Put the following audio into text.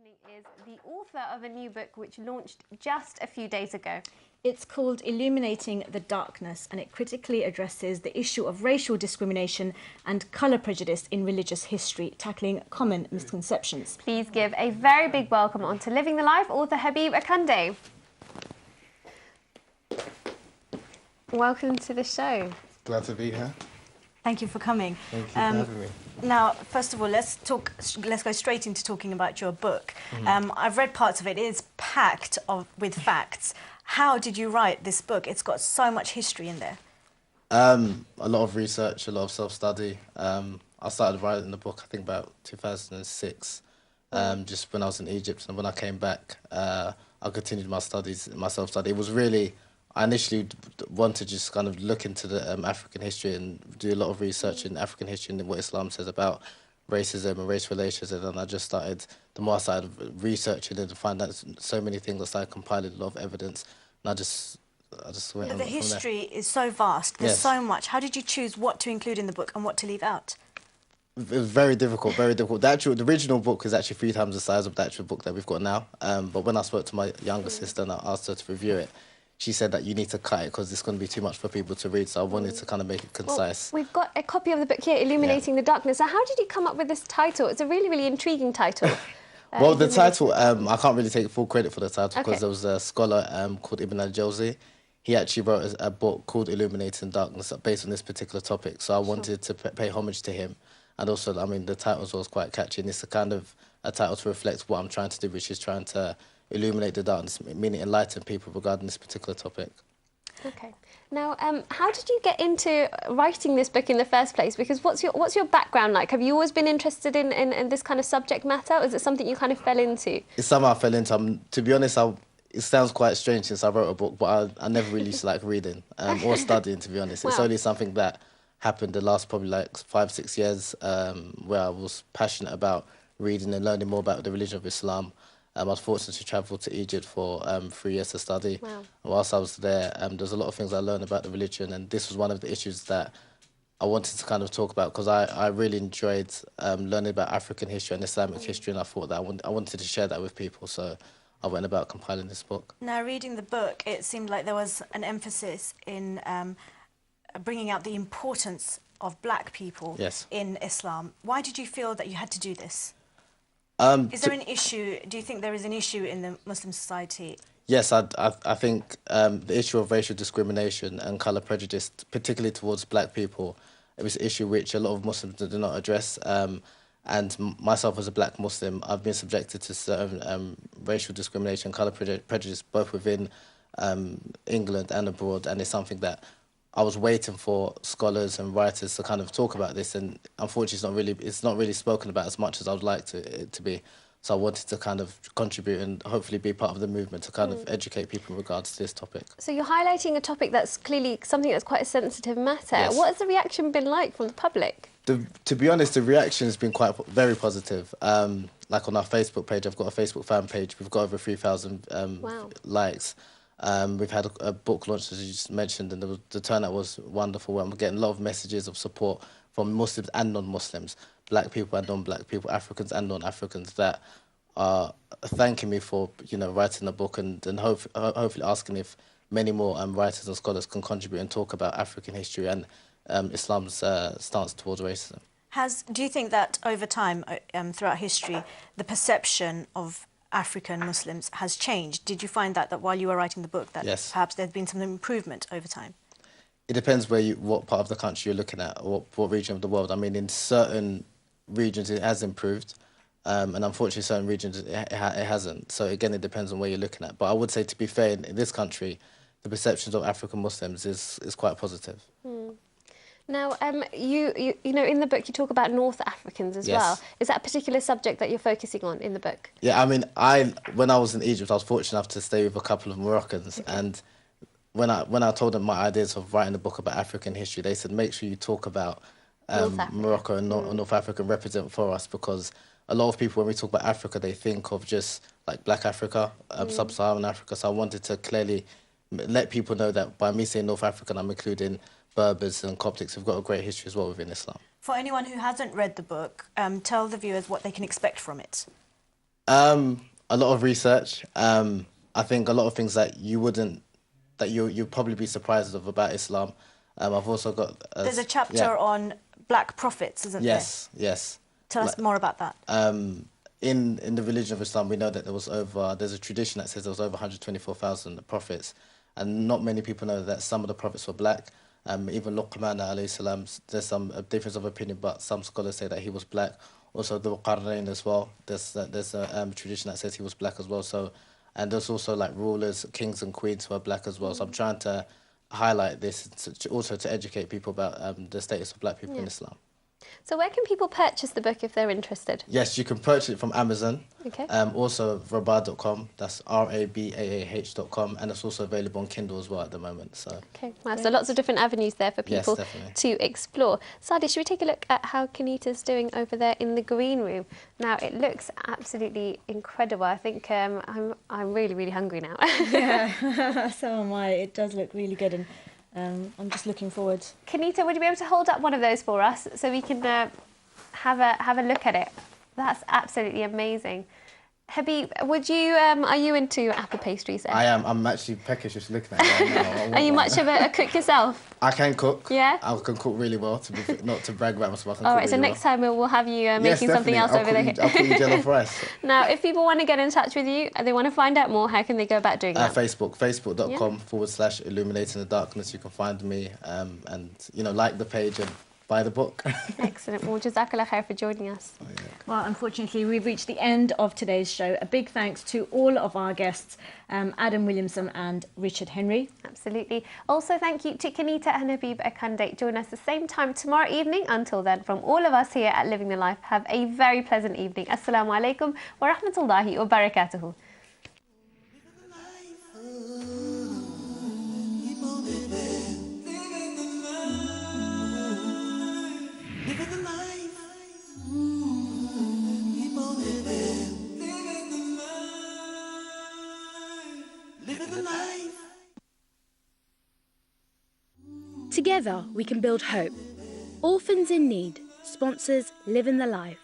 Is the author of a new book which launched just a few days ago. It's called Illuminating the Darkness, and it critically addresses the issue of racial discrimination and colour prejudice in religious history, tackling common misconceptions. Please give a very big welcome onto Living the Life author Habeeb Akande. Welcome to the show. Glad to be here. Thank you for coming. Thank you for having me. Now, first of all, let's go straight into talking about your book. I've read parts of it. It is packed with facts. How did you write this book? It's got so much history in there. A lot of research, a lot of self-study. I started writing the book, I think, about 2006, just when I was in Egypt. And when I came back, I continued my studies, my self-study. It was really... I initially wanted to just kind of look into the African history and do a lot of research in African history and what Islam says about racism and race relations. And then I just started, the more I started researching it and find out so many things, I started compiling a lot of evidence. And I just went on. But the history is so vast, there's so much. How did you choose what to include in the book and what to leave out? It was very difficult, very difficult. The original book is actually 3 times the size of the actual book that we've got now. But when I spoke to my younger sister and I asked her to review it, she said that you need to cut it because it's going to be too much for people to read, so I wanted to kind of make it concise. Well, we've got a copy of the book here, Illuminating the Darkness. So how did you come up with this title? It's a really, really intriguing title. Well, the title, I can't really take full credit for the title because there was a scholar called Ibn al-Jawzi. He actually wrote a book called Illuminating Darkness based on this particular topic, so I wanted to pay homage to him. And also, I mean, the title was quite catchy, and it's a kind of a title to reflect what I'm trying to do, which is trying to illuminate the darkness, meaning enlighten people regarding this particular topic. Okay. Now, how did you get into writing this book in the first place? Because what's your background like? Have you always been interested in this kind of subject matter, or is it something you kind of fell into? It's something I fell into. To be honest, it sounds quite strange since I wrote a book, but I never really used to like reading or studying, to be honest. It's only something that happened the last probably like 5-6 years where I was passionate about reading and learning more about the religion of Islam. I was fortunate to travel to Egypt for 3 years to study. Wow. And whilst I was there, there's a lot of things I learned about the religion, and this was one of the issues that I wanted to kind of talk about because I really enjoyed learning about African history and Islamic history, and I thought that I wanted to share that with people, so I went about compiling this book. Now, reading the book, it seemed like there was an emphasis in bringing out the importance of black people in Islam. Why did you feel that you had to do this? Is there an issue? Do you think there is an issue in the Muslim society? Yes, I think the issue of racial discrimination and colour prejudice, particularly towards black people, it was an issue which a lot of Muslims do not address. And myself as a black Muslim, I've been subjected to certain racial discrimination, colour prejudice, both within England and abroad, and it's something that I was waiting for scholars and writers to kind of talk about this, and unfortunately it's not really spoken about as much as I would like it to be. So I wanted to kind of contribute and hopefully be part of the movement to kind of educate people in regards to this topic. So you're highlighting a topic that's clearly something that's quite a sensitive matter. Yes. What has the reaction been like from the public? To be honest, the reaction has been very positive. Like on our Facebook page, I've got a Facebook fan page. We've got over 3,000 likes. We've had a book launch, as you just mentioned, and the turnout was wonderful. I'm getting a lot of messages of support from Muslims and non-Muslims, black people and non-black people, Africans and non-Africans, that are thanking me for writing the book and hopefully asking if many more writers and scholars can contribute and talk about African history and Islam's stance towards racism. Do you think that over time, throughout history, the perception of African Muslims has changed? Did you find that while you were writing the book, that perhaps there's been some improvement over time? It depends what part of the country you're looking at, or what region of the world. I mean, in certain regions it has improved, and unfortunately certain regions it hasn't. So again, it depends on where you're looking at. But I would say, to be fair, in this country, the perceptions of African Muslims is quite positive. Now, you know, in the book you talk about North Africans as well. Is that a particular subject that you're focusing on in the book? Yeah, I mean, when I was in Egypt, I was fortunate enough to stay with a couple of Moroccans, and when I told them my ideas of writing a book about African history, they said, make sure you talk about Morocco and North Africa and represent for us, because a lot of people, when we talk about Africa, they think of just like Black Africa, Sub-Saharan Africa. So I wanted to clearly let people know that by me saying North African, I'm including Berbers and Coptics who've got a great history as well within Islam. For anyone who hasn't read the book, tell the viewers what they can expect from it. A lot of research. I think a lot of things that you'd probably be surprised of about Islam. I've also got... There's a chapter on black prophets, isn't there? Yes, yes. Tell us more about that. In the religion of Islam, we know that there's a tradition that says there was over 124,000 prophets, and not many people know that some of the prophets were black. Even Luqman alayhi salam, there's some difference of opinion, but some scholars say that he was black. Also, the Qarnayn as well. There's a tradition that says he was black as well. So, and there's also like rulers, kings and queens who are black as well. So I'm trying to highlight this also to educate people about the status of black people in Islam. So where can people purchase the book if they're interested? Yes, you can purchase it from Amazon. Okay. Also rabah.com, that's RABAAH.com, and it's also available on Kindle as well at the moment. So. Okay, wow, so lots of different avenues there for people to explore. Sadi, should we take a look at how Kanita's doing over there in the green room? Now, it looks absolutely incredible. I think I'm really, really hungry now. Yeah, so am I. It does look really good, and I'm just looking forward. Kanita, would you be able to hold up one of those for us so we can have a look at it? That's absolutely amazing. Habeeb, are you into apple pastries then? I am. I'm actually peckish just looking at it right now. Are you much of a cook yourself? I can cook. Yeah? I can cook really well, not to brag about myself. All right, so next time we'll have you making something else over there. I'll put you jollof rice. Now, if people want to get in touch with you and they want to find out more, how can they go about doing that? Facebook.com/Illuminating the Darkness. You can find me and, like the page and buy the book. Excellent. Well, Jazakallah khair for joining us. Oh, yeah. Well, unfortunately, we've reached the end of today's show. A big thanks to all of our guests, Adam Williamson and Richard Henry. Absolutely. Also, thank you to Kanita and Habeeb Akande. Join us the same time tomorrow evening. Until then, from all of us here at Living the Life, have a very pleasant evening. Assalamu alaikum wa rahmatullahi wa barakatuhu. Together we can build hope. Orphans in Need sponsors Living the Life.